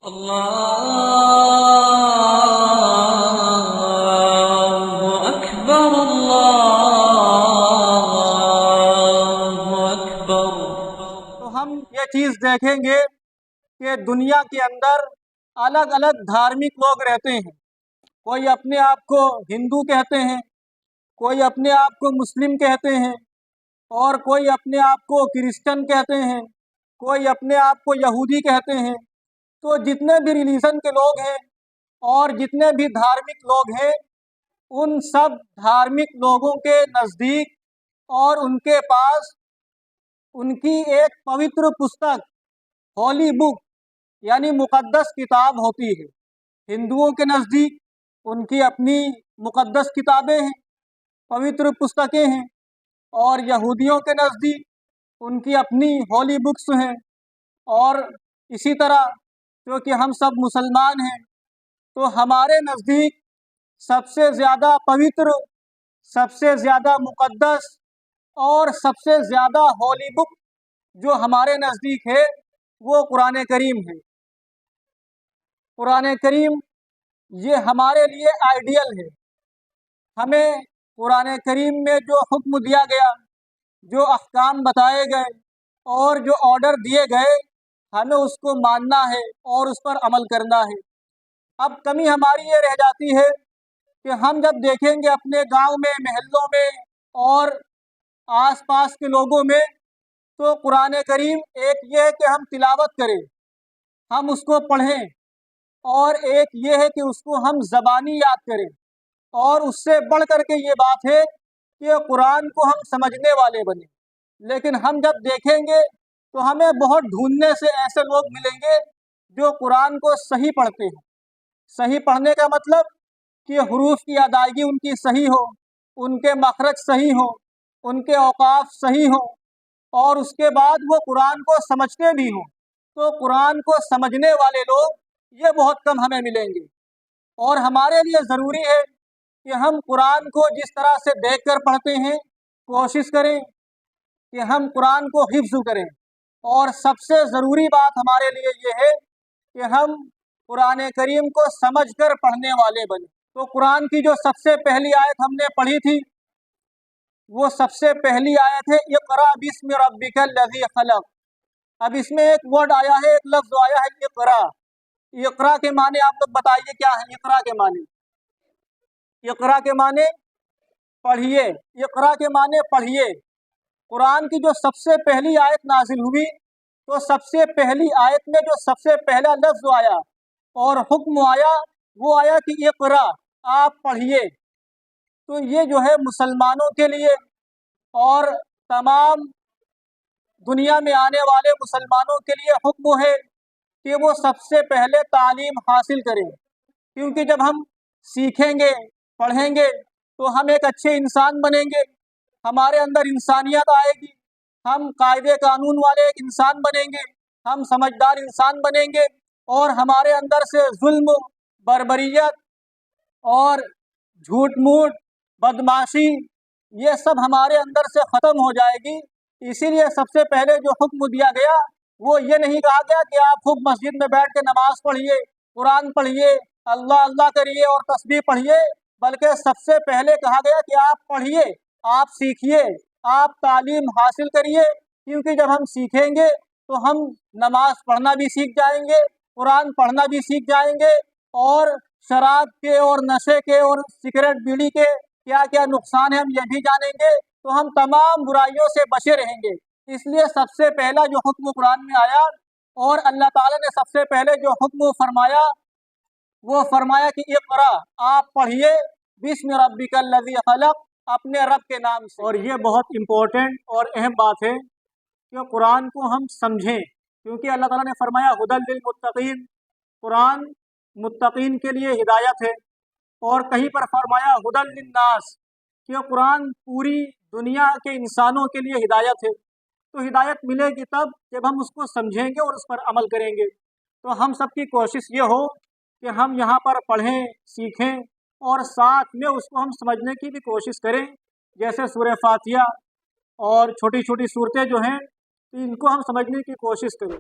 الله أكبر الله أكبر۔ تو ہم یہ چیز دیکھیں گے کہ دنیا کے اندر الگ الگ دھارمک لوگ رہتے ہیں۔ کوئی اپنے آپ کو ہندو کہتے ہیں، کوئی اپنے آپ کو مسلم کہتے ہیں، اور کوئی اپنے آپ کو کرسچن کہتے ہیں، کوئی اپنے آپ کو یہودی کہتے ہیں۔ تو جتنے بھی ریلیجن کے لوگ ہیں اور جتنے بھی دھارمک لوگ ہیں، ان سب دھارمک لوگوں کے نزدیک اور ان کے پاس ان کی ایک پوتر پستک، ہولی بک یعنی مقدس کتاب ہوتی ہے۔ ہندوؤں کے نزدیک ان کی اپنی مقدس کتابیں ہیں، پوتر پستکیں ہیں، اور یہودیوں کے نزدیک ان کی اپنی ہولی بکس ہیں۔ اور اسی طرح کیونکہ ہم سب مسلمان ہیں تو ہمارے نزدیک سب سے زیادہ پوتر، سب سے زیادہ مقدس اور سب سے زیادہ ہولی بک جو ہمارے نزدیک ہے وہ قرآن کریم ہے۔ قرآن کریم یہ ہمارے لیے آئیڈیل ہے۔ ہمیں قرآن کریم میں جو حکم دیا گیا، جو احکام بتائے گئے اور جو آرڈر دیے گئے، ہمیں اس کو ماننا ہے اور اس پر عمل کرنا ہے۔ اب کمی ہماری یہ رہ جاتی ہے کہ ہم جب دیکھیں گے اپنے گاؤں میں، محلوں میں اور آس پاس کے لوگوں میں، تو قرآن کریم ایک یہ ہے کہ ہم تلاوت کریں، ہم اس کو پڑھیں، اور ایک یہ ہے کہ اس کو ہم زبانی یاد کریں، اور اس سے بڑھ کر کے یہ بات ہے کہ قرآن کو ہم سمجھنے والے بنیں۔ لیکن ہم جب دیکھیں گے تو ہمیں بہت ڈھونڈنے سے ایسے لوگ ملیں گے جو قرآن کو صحیح پڑھتے ہیں۔ صحیح پڑھنے کا مطلب کہ حروف کی ادائیگی ان کی صحیح ہو، ان کے مخرج صحیح ہوں، ان کے اوقاف صحیح ہوں، اور اس کے بعد وہ قرآن کو سمجھتے بھی ہوں۔ تو قرآن کو سمجھنے والے لوگ یہ بہت کم ہمیں ملیں گے، اور ہمارے لیے ضروری ہے کہ ہم قرآن کو جس طرح سے دیکھ کر پڑھتے ہیں کوشش کریں کہ ہم قرآن کو حفظ کریں۔ اور سب سے ضروری بات ہمارے لیے یہ ہے کہ ہم قرآن کریم کو سمجھ کر پڑھنے والے بنیں۔ تو قرآن کی جو سب سے پہلی آیت ہم نے پڑھی تھی، وہ سب سے پہلی آیت ہے اقرأ بسم ربک الذی خلق۔ اب اس میں ایک ورڈ آیا ہے، ایک لفظ آیا ہے اقرأ۔ اقرأ کے معنی آپ لوگ بتائیے کیا ہے؟ اقرأ کے معنی، اقرأ کے معنی پڑھیے، اقرأ کے معنی پڑھیے۔ قرآن کی جو سب سے پہلی آیت نازل ہوئی تو سب سے پہلی آیت میں جو سب سے پہلا لفظ آیا اور حکم آیا وہ آیا کہ اقرأ، آپ پڑھیے۔ تو یہ جو ہے مسلمانوں کے لیے اور تمام دنیا میں آنے والے مسلمانوں کے لیے حکم ہے کہ وہ سب سے پہلے تعلیم حاصل کریں، کیونکہ جب ہم سیکھیں گے، پڑھیں گے تو ہم ایک اچھے انسان بنیں گے، ہمارے اندر انسانیت آئے گی، ہم قاعدے قانون والے ایک انسان بنیں گے، ہم سمجھدار انسان بنیں گے، اور ہمارے اندر سے ظلم، بربریت اور جھوٹ موٹ، بدمعاشی، یہ سب ہمارے اندر سے ختم ہو جائے گی۔ اسی لیے سب سے پہلے جو حکم دیا گیا وہ یہ نہیں کہا گیا کہ آپ خوب مسجد میں بیٹھ کے نماز پڑھیے، قرآن پڑھیے، اللہ اللہ کریے اور تسبیح پڑھیے، بلکہ سب سے پہلے کہا گیا کہ آپ پڑھیے، آپ سیکھیے، آپ تعلیم حاصل کریے، کیونکہ جب ہم سیکھیں گے تو ہم نماز پڑھنا بھی سیکھ جائیں گے، قرآن پڑھنا بھی سیکھ جائیں گے، اور شراب کے اور نشے کے اور سگریٹ بیڑی کے کیا کیا نقصان ہے ہم یہ بھی جانیں گے، تو ہم تمام برائیوں سے بچے رہیں گے۔ اس لیے سب سے پہلا جو حکم قرآن میں آیا اور اللہ تعالیٰ نے سب سے پہلے جو حکم فرمایا وہ فرمایا کہ اقرأ، آپ پڑھیے، بسم ربک الذی خلق، اپنے رب کے نام سے۔ اور یہ بہت امپورٹنٹ اور اہم بات ہے کہ قرآن کو ہم سمجھیں، کیونکہ اللہ تعالیٰ نے فرمایا ھدی للمتقین، قرآن متقین کے لیے ہدایت ہے، اور کہیں پر فرمایا ھدی للناس، کہ قرآن پوری دنیا کے انسانوں کے لیے ہدایت ہے۔ تو ہدایت ملے گی تب جب ہم اس کو سمجھیں گے اور اس پر عمل کریں گے۔ تو ہم سب کی کوشش یہ ہو کہ ہم یہاں پر پڑھیں، سیکھیں، اور ساتھ میں اس کو ہم سمجھنے کی بھی کوشش کریں، جیسے سورہ فاتحہ اور چھوٹی چھوٹی صورتیں جو ہیں ان کو ہم سمجھنے کی کوشش کریں۔